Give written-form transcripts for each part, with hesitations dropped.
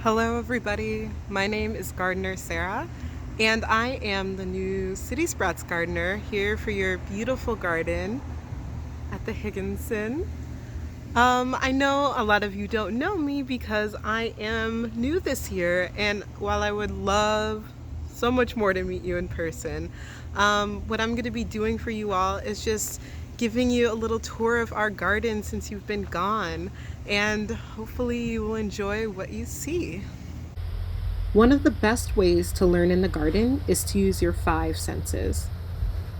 Hello everybody, my name is Gardener Sarah and I am the new City Sprouts gardener here for your beautiful garden at the Higginson. I know a lot of you don't know me because I am new this year, and while I would love so much more to meet you in person, what I'm going to be doing for you all is just giving you a little tour of our garden since you've been gone, and hopefully you will enjoy what you see. One of the best ways to learn in the garden is to use your five senses.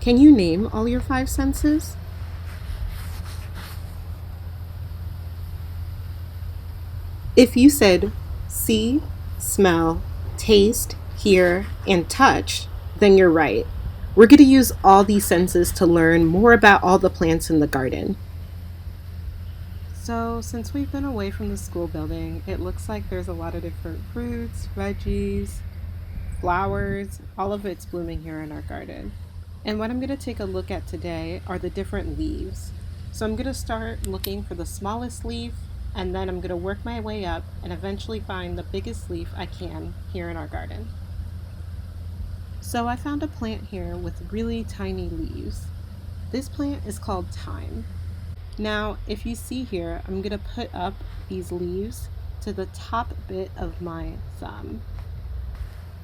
Can you name all your five senses? If you said see, smell, taste, hear, and touch, then you're right. We're going to use all these senses to learn more about all the plants in the garden. So, since we've been away from the school building, it looks like there's a lot of different fruits, veggies, flowers, all of it's blooming here in our garden. And what I'm going to take a look at today are the different leaves. So I'm going to start looking for the smallest leaf, and then I'm going to work my way up and eventually find the biggest leaf I can here in our garden. So I found a plant here with really tiny leaves. This plant is called thyme. Now, if you see here, I'm going to put up these leaves to the top bit of my thumb.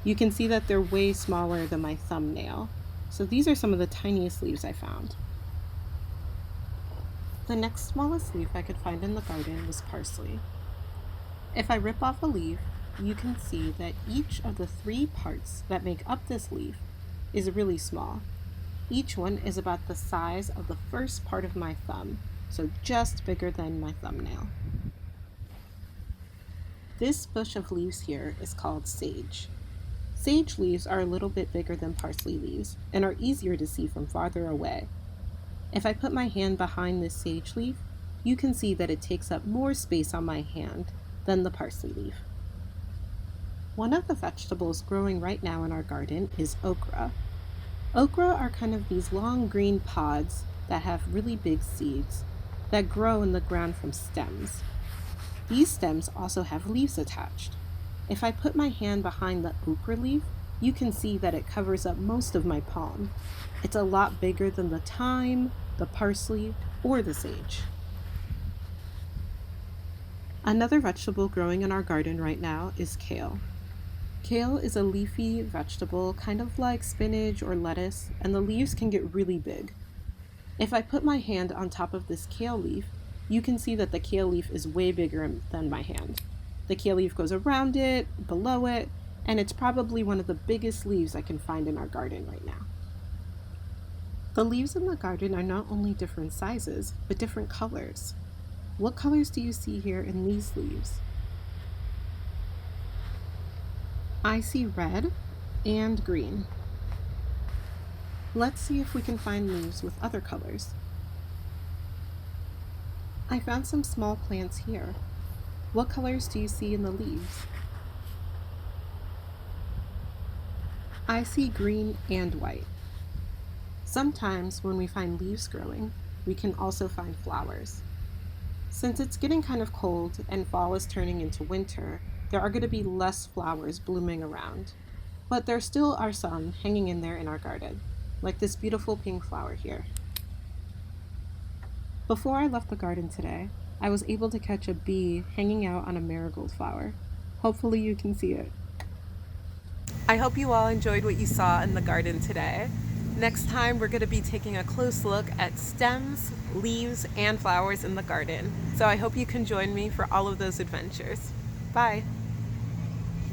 You can see that they're way smaller than my thumbnail. So these are some of the tiniest leaves I found. The next smallest leaf I could find in the garden was parsley. If I rip off a leaf, you can see that each of the three parts that make up this leaf is really small. Each one is about the size of the first part of my thumb, so just bigger than my thumbnail. This bush of leaves here is called sage. Sage leaves are a little bit bigger than parsley leaves and are easier to see from farther away. If I put my hand behind this sage leaf, you can see that it takes up more space on my hand than the parsley leaf. One of the vegetables growing right now in our garden is okra. Okra are kind of these long green pods that have really big seeds that grow in the ground from stems. These stems also have leaves attached. If I put my hand behind the okra leaf, you can see that it covers up most of my palm. It's a lot bigger than the thyme, the parsley, or the sage. Another vegetable growing in our garden right now is kale. Kale is a leafy vegetable, kind of like spinach or lettuce, and the leaves can get really big. If I put my hand on top of this kale leaf, you can see that the kale leaf is way bigger than my hand. The kale leaf goes around it, below it, and it's probably one of the biggest leaves I can find in our garden right now. The leaves in the garden are not only different sizes, but different colors. What colors do you see here in these leaves? I see red and green. Let's see if we can find leaves with other colors. I found some small plants here. What colors do you see in the leaves? I see green and white. Sometimes when we find leaves growing, we can also find flowers. Since it's getting kind of cold and fall is turning into winter, there are going to be less flowers blooming around. But there still are some hanging in there in our garden, like this beautiful pink flower here. Before I left the garden today, I was able to catch a bee hanging out on a marigold flower. Hopefully you can see it. I hope you all enjoyed what you saw in the garden today. Next time, we're going to be taking a close look at stems, leaves, and flowers in the garden. So I hope you can join me for all of those adventures. Bye.